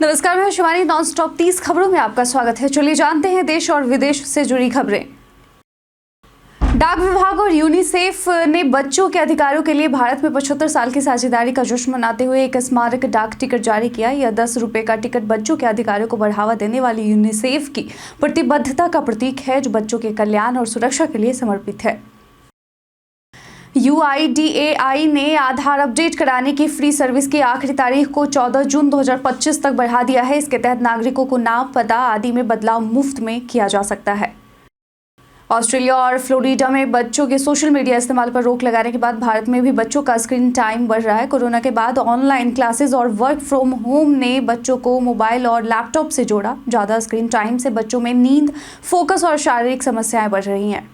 नमस्कार, मैं Shivani. Non stop 30 खबरों में आपका स्वागत है। चलिए जानते हैं देश और विदेश से जुड़ी खबरें। डाक विभाग और यूनिसेफ ने बच्चों के अधिकारों के लिए भारत में 75 साल की साझेदारी का जश्न मनाते हुए एक स्मारक डाक टिकट जारी किया। यह 10 रुपए का टिकट बच्चों के अधिकारों को बढ़ावा देने वाली यूनिसेफ की प्रतिबद्धता का प्रतीक है, जो बच्चों के कल्याण और सुरक्षा के लिए समर्पित है। UIDAI ने आधार अपडेट कराने की फ्री सर्विस की आखिरी तारीख को 14 जून 2025 तक बढ़ा दिया है। इसके तहत नागरिकों को नाम, पता आदि में बदलाव मुफ्त में किया जा सकता है। ऑस्ट्रेलिया और फ्लोरिडा में बच्चों के सोशल मीडिया इस्तेमाल पर रोक लगाने के बाद भारत में भी बच्चों का स्क्रीन टाइम बढ़ रहा है। कोरोना के बाद ऑनलाइन क्लासेस और वर्क फ्रॉम होम ने बच्चों को मोबाइल और लैपटॉप से जोड़ा। ज़्यादा स्क्रीन टाइम से बच्चों में नींद, फोकस और शारीरिक समस्याएं बढ़ रही हैं।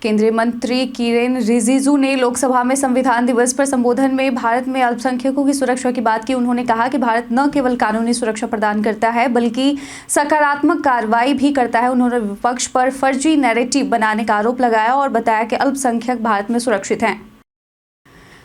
केंद्रीय मंत्री किरेन रिजिजू ने लोकसभा में संविधान दिवस पर संबोधन में भारत में अल्पसंख्यकों की सुरक्षा की बात की। उन्होंने कहा कि भारत न केवल कानूनी सुरक्षा प्रदान करता है बल्कि सकारात्मक कार्रवाई भी करता है। उन्होंने विपक्ष पर फर्जी नैरेटिव बनाने का आरोप लगाया और बताया कि अल्पसंख्यक भारत में सुरक्षित हैं।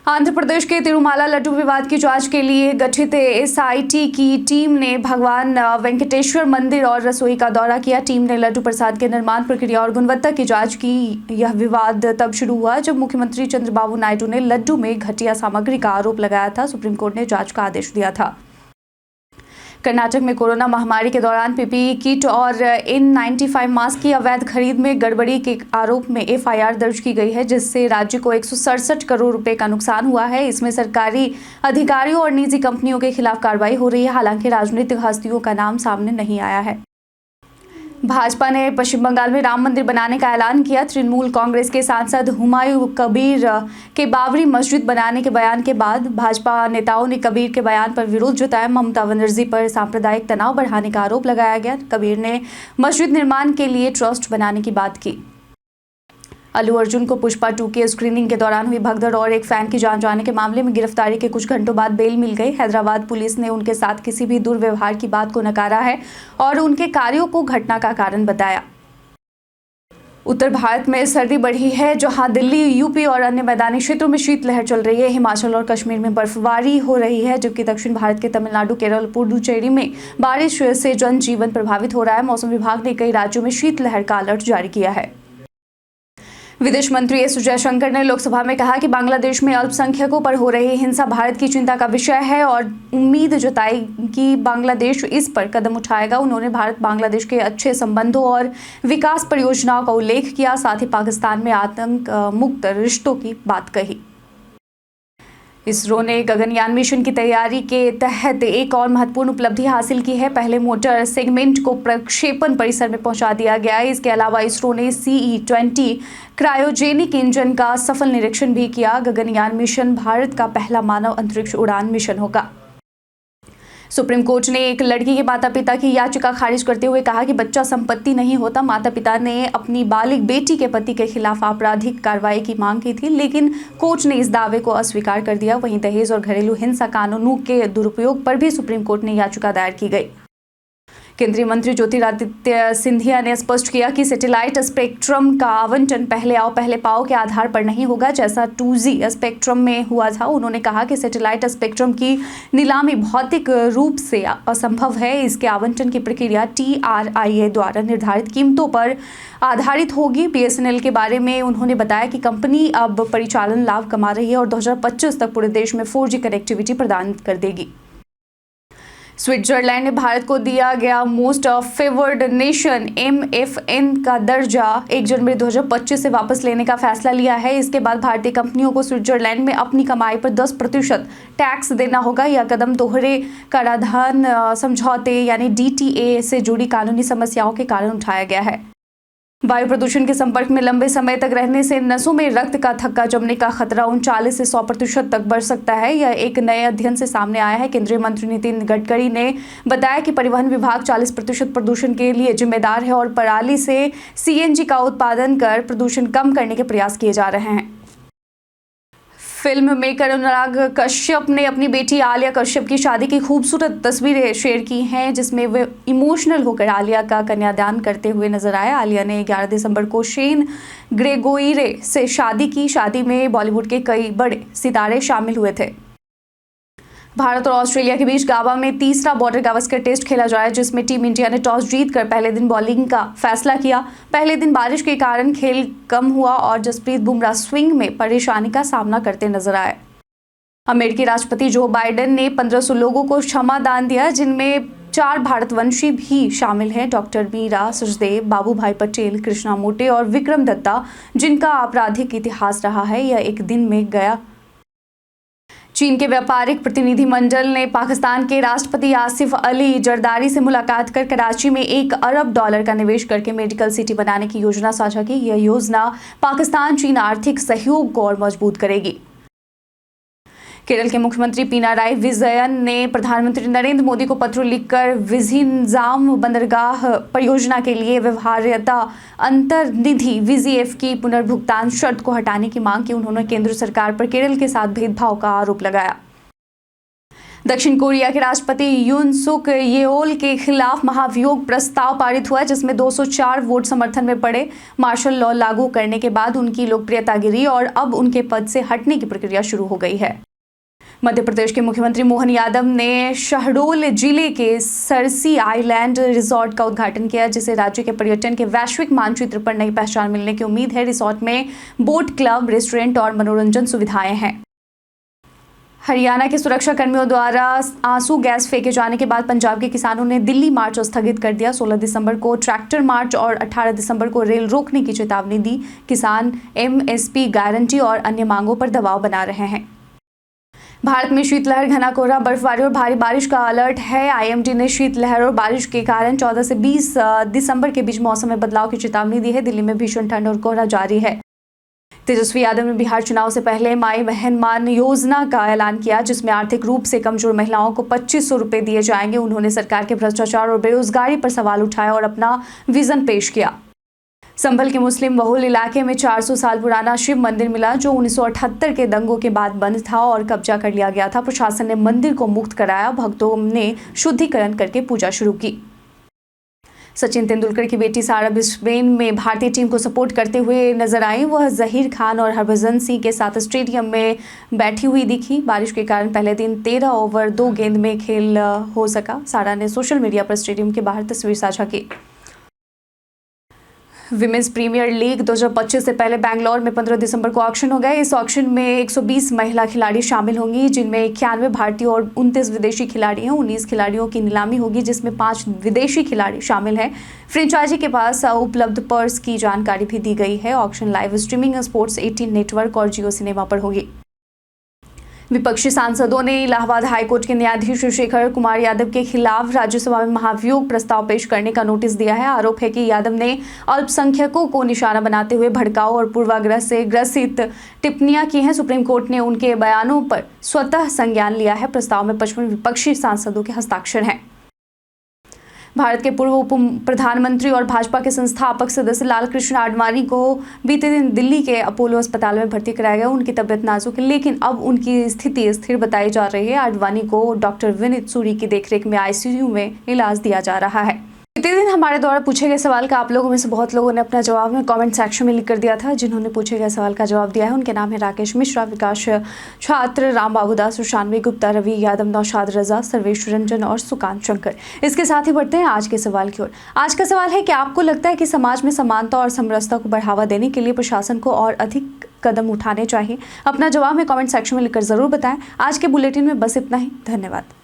आंध्र प्रदेश के तिरुमाला लड्डू विवाद की जांच के लिए गठित SIT की टीम ने भगवान वेंकटेश्वर मंदिर और रसोई का दौरा किया। टीम ने लड्डू प्रसाद के निर्माण प्रक्रिया और गुणवत्ता की जांच की। यह विवाद तब शुरू हुआ जब मुख्यमंत्री चंद्रबाबू नायडू ने लड्डू में घटिया सामग्री का आरोप लगाया था। सुप्रीम कोर्ट ने जांच का आदेश दिया था। कर्नाटक में कोरोना महामारी के दौरान PPE किट और N95 मास्क की अवैध खरीद में गड़बड़ी के आरोप में FIR दर्ज की गई है, जिससे राज्य को 167 करोड़ रुपए का नुकसान हुआ है। इसमें सरकारी अधिकारियों और निजी कंपनियों के खिलाफ कार्रवाई हो रही है। हालांकि राजनीतिक हस्तियों का नाम सामने नहीं आया है। भाजपा ने पश्चिम बंगाल में राम मंदिर बनाने का ऐलान किया। तृणमूल कांग्रेस के सांसद हुमायूं कबीर के बाबरी मस्जिद बनाने के बयान के बाद भाजपा नेताओं ने कबीर के बयान पर विरोध जताया। ममता बनर्जी पर सांप्रदायिक तनाव बढ़ाने का आरोप लगाया गया। कबीर ने मस्जिद निर्माण के लिए ट्रस्ट बनाने की बात की। अल्लू अर्जुन को पुष्पा 2 के स्क्रीनिंग के दौरान हुई भगदड़ और एक फैन की जान जाने के मामले में गिरफ्तारी के कुछ घंटों बाद बेल मिल गई। हैदराबाद पुलिस ने उनके साथ किसी भी दुर्व्यवहार की बात को नकारा है और उनके कार्यों को घटना का कारण बताया। उत्तर भारत में सर्दी बढ़ी है, जहां दिल्ली, UP और अन्य मैदानी क्षेत्रों में शीतलहर चल रही है। हिमाचल और कश्मीर में बर्फबारी हो रही है, जबकि दक्षिण भारत के तमिलनाडु, केरल, पुडुचेरी में बारिश से जनजीवन प्रभावित हो रहा है। मौसम विभाग ने कई राज्यों में शीतलहर का अलर्ट जारी किया है। विदेश मंत्री S जयशंकर ने लोकसभा में कहा कि बांग्लादेश में अल्पसंख्यकों पर हो रही हिंसा भारत की चिंता का विषय है और उम्मीद जताई कि बांग्लादेश इस पर कदम उठाएगा। उन्होंने भारत बांग्लादेश के अच्छे संबंधों और विकास परियोजनाओं का उल्लेख किया। साथ ही पाकिस्तान में आतंक मुक्त रिश्तों की बात कही। इसरो ने गगनयान मिशन की तैयारी के तहत एक और महत्वपूर्ण उपलब्धि हासिल की है। पहले मोटर सेगमेंट को प्रक्षेपण परिसर में पहुंचा दिया गया है। इसके अलावा इसरो ने CE-20 क्रायोजेनिक इंजन का सफल निरीक्षण भी किया। गगनयान मिशन भारत का पहला मानव अंतरिक्ष उड़ान मिशन होगा। सुप्रीम कोर्ट ने एक लड़की के माता पिता की याचिका खारिज करते हुए कहा कि बच्चा संपत्ति नहीं होता। माता पिता ने अपनी बालिग बेटी के पति के खिलाफ आपराधिक कार्रवाई की मांग की थी, लेकिन कोर्ट ने इस दावे को अस्वीकार कर दिया। वहीं दहेज और घरेलू हिंसा कानूनों के दुरुपयोग पर भी सुप्रीम कोर्ट ने याचिका दायर की गई। केंद्रीय मंत्री ज्योतिरादित्य सिंधिया ने स्पष्ट किया कि सैटेलाइट स्पेक्ट्रम का आवंटन पहले आओ पहले पाओ के आधार पर नहीं होगा, जैसा 2G स्पेक्ट्रम में हुआ था। उन्होंने कहा कि सैटेलाइट स्पेक्ट्रम की नीलामी भौतिक रूप से असंभव है। इसके आवंटन की प्रक्रिया TRIA द्वारा निर्धारित कीमतों पर आधारित होगी। BSNL के बारे में उन्होंने बताया कि कंपनी अब परिचालन लाभ कमा रही है और 2025 तक पूरे देश में 4G कनेक्टिविटी प्रदान कर देगी। स्विट्जरलैंड ने भारत को दिया गया मोस्ट फेवर्ड नेशन MFN का दर्जा 1 जनवरी 2025 से वापस लेने का फैसला लिया है। इसके बाद भारतीय कंपनियों को स्विट्जरलैंड में अपनी कमाई पर 10% टैक्स देना होगा। यह कदम दोहरे कराधान समझौते यानी DTA से जुड़ी कानूनी समस्याओं के कारण उठाया गया है। वायु प्रदूषण के संपर्क में लंबे समय तक रहने से नसों में रक्त का थक्का जमने का खतरा 39 से 100% तक बढ़ सकता है। यह एक नए अध्ययन से सामने आया है। केंद्रीय मंत्री नितिन गडकरी ने बताया कि परिवहन विभाग 40% प्रदूषण के लिए जिम्मेदार है और पराली से CNG का उत्पादन कर प्रदूषण कम करने के प्रयास किए जा रहे हैं। फिल्म मेकर अनुराग कश्यप ने अपनी बेटी आलिया कश्यप की शादी की खूबसूरत तस्वीरें शेयर की हैं, जिसमें वे इमोशनल होकर आलिया का कन्यादान करते हुए नजर आए। आलिया ने 11 दिसंबर को शेन ग्रेगोइरे से शादी की। शादी में बॉलीवुड के कई बड़े सितारे शामिल हुए थे। भारत और ऑस्ट्रेलिया के बीच गावा में तीसरा बॉर्डर गावस्कर टेस्ट खेला जाए, जिसमें टीम इंडिया ने टॉस जीतकर पहले दिन बॉलिंग का फैसला किया। पहले दिन बारिश के कारण खेल कम हुआ और जसप्रीत बुमराह स्विंग में परेशानी का सामना करते नजर आए। अमेरिकी राष्ट्रपति जो बाइडेन ने 1500 लोगों को क्षमा दान दिया, जिनमें 4 भारतवंशी भी शामिल हैं। डॉक्टर मीरा सचदेव, बाबू भाई पटेल, कृष्णा मोटे और विक्रम दत्ता, जिनका आपराधिक इतिहास रहा है, यह एक दिन में गया। चीन के व्यापारिक प्रतिनिधिमंडल ने पाकिस्तान के राष्ट्रपति आसिफ अली जरदारी से मुलाकात कर कराची में $1 अरब का निवेश करके मेडिकल सिटी बनाने की योजना साझा की। यह योजना पाकिस्तान चीन आर्थिक सहयोग को और मजबूत करेगी। केरल के मुख्यमंत्री पिनाराई विजयन ने प्रधानमंत्री नरेंद्र मोदी को पत्र लिखकर विझिन्जाम बंदरगाह परियोजना के लिए व्यवहार्यता अंतर्निधि VZF की पुनर्भुगतान शर्त को हटाने की मांग की। उन्होंने केंद्र सरकार पर केरल के साथ भेदभाव का आरोप लगाया। दक्षिण कोरिया के राष्ट्रपति यून सुक येओल के खिलाफ महाभियोग प्रस्ताव पारित हुआ, जिसमें 204 वोट समर्थन में पड़े। मार्शल लॉ लागू करने के बाद उनकी लोकप्रियता गिरी और अब उनके पद से हटने की प्रक्रिया शुरू हो गई है। मध्य प्रदेश के मुख्यमंत्री मोहन यादव ने शहडोल जिले के सरसी आइलैंड रिसोर्ट का उद्घाटन किया, जिसे राज्य के पर्यटन के वैश्विक मानचित्र पर नई पहचान मिलने की उम्मीद है। रिसोर्ट में बोट क्लब, रेस्टोरेंट और मनोरंजन सुविधाएं हैं। हरियाणा के सुरक्षा कर्मियों द्वारा आंसू गैस फेंके जाने के बाद पंजाब के किसानों ने दिल्ली मार्च स्थगित कर दिया। 16 दिसंबर को ट्रैक्टर मार्च और 18 दिसंबर को रेल रोकने की चेतावनी दी। किसान MSP गारंटी और अन्य मांगों पर दबाव बना रहे हैं। भारत में शीतलहर, घना कोहरा, बर्फबारी और भारी बारिश का अलर्ट है। IMD ने शीतलहर और बारिश के कारण 14 से 20 दिसंबर के बीच मौसम में बदलाव की चेतावनी दी है। दिल्ली में भीषण ठंड और कोहरा जारी है। तेजस्वी यादव ने बिहार चुनाव से पहले माई बहन मान योजना का ऐलान किया, जिसमें आर्थिक रूप से कमजोर महिलाओं को 2500 रुपए दिए जाएंगे। उन्होंने सरकार के भ्रष्टाचार और बेरोजगारी पर सवाल उठाया और अपना विजन पेश किया। संभल के मुस्लिम बहुल इलाके में 400 साल पुराना शिव मंदिर मिला, जो 1978 के दंगों के बाद बंद था और कब्जा कर लिया गया था। प्रशासन ने मंदिर को मुक्त कराया। भक्तों ने शुद्धिकरण करके पूजा शुरू की। सचिन तेंदुलकर की बेटी सारा ब्रिस्बेन में भारतीय टीम को सपोर्ट करते हुए नजर आई। वह जहीर खान और हरभजन सिंह के साथ स्टेडियम में बैठी हुई दिखी। बारिश के कारण पहले दिन 13 ओवर 2 गेंद में खेल हो सका। सारा ने सोशल मीडिया पर स्टेडियम के बाहर तस्वीर साझा की। विमेंस प्रीमियर लीग 2025 से पहले बैंगलोर में 15 दिसंबर को ऑक्शन हो गया। इस ऑक्शन में 120 महिला खिलाड़ी शामिल होंगी, जिनमें 91 भारतीय और 29 विदेशी खिलाड़ी हैं। 19 खिलाड़ियों की नीलामी होगी, जिसमें 5 विदेशी खिलाड़ी शामिल हैं। फ्रेंचाइजी के पास उपलब्ध पर्स की जानकारी भी दी गई है। Auction live streaming sports 18 network और जियो सिनेमा पर होगी। विपक्षी सांसदों ने इलाहाबाद हाईकोर्ट के न्यायाधीश शेखर कुमार यादव के खिलाफ राज्यसभा में महाभियोग प्रस्ताव पेश करने का नोटिस दिया है। आरोप है कि यादव ने अल्पसंख्यकों को निशाना बनाते हुए भड़काऊ और पूर्वाग्रह से ग्रसित टिप्पणियां की हैं। सुप्रीम कोर्ट ने उनके बयानों पर स्वतः संज्ञान लिया है। प्रस्ताव में 55 विपक्षी सांसदों के हस्ताक्षर हैं। भारत के पूर्व उप प्रधानमंत्री और भाजपा के संस्थापक सदस्य लालकृष्ण आडवाणी को बीते दिन दिल्ली के अपोलो अस्पताल में भर्ती कराया गया। उनकी तबियत नाजुक है, लेकिन अब उनकी स्थिति स्थिर बताई जा रही है। आडवाणी को डॉक्टर विनीत सूरी की देखरेख में ICU में इलाज दिया जा रहा है। बीते दिन हमारे द्वारा पूछे गए सवाल का आप लोगों में से बहुत लोगों ने अपना जवाब में कमेंट सेक्शन में लिख कर दिया था। जिन्होंने पूछे गए सवाल का जवाब दिया है उनके नाम है राकेश मिश्रा, विकास छात्र, राम बाबू दास, शानवी गुप्ता, रवि यादव, नौशाद रजा, सर्वेश रंजन और सुकांत शंकर। इसके साथ ही बढ़ते हैं आज के सवाल की ओर। आज का सवाल है कि आपको लगता है कि समाज में समानता और समरसता को बढ़ावा देने के लिए प्रशासन को और अधिक कदम उठाने चाहिए? अपना जवाब में कमेंट सेक्शन में लिखकर जरूर बताएं। आज के बुलेटिन में बस इतना ही। धन्यवाद।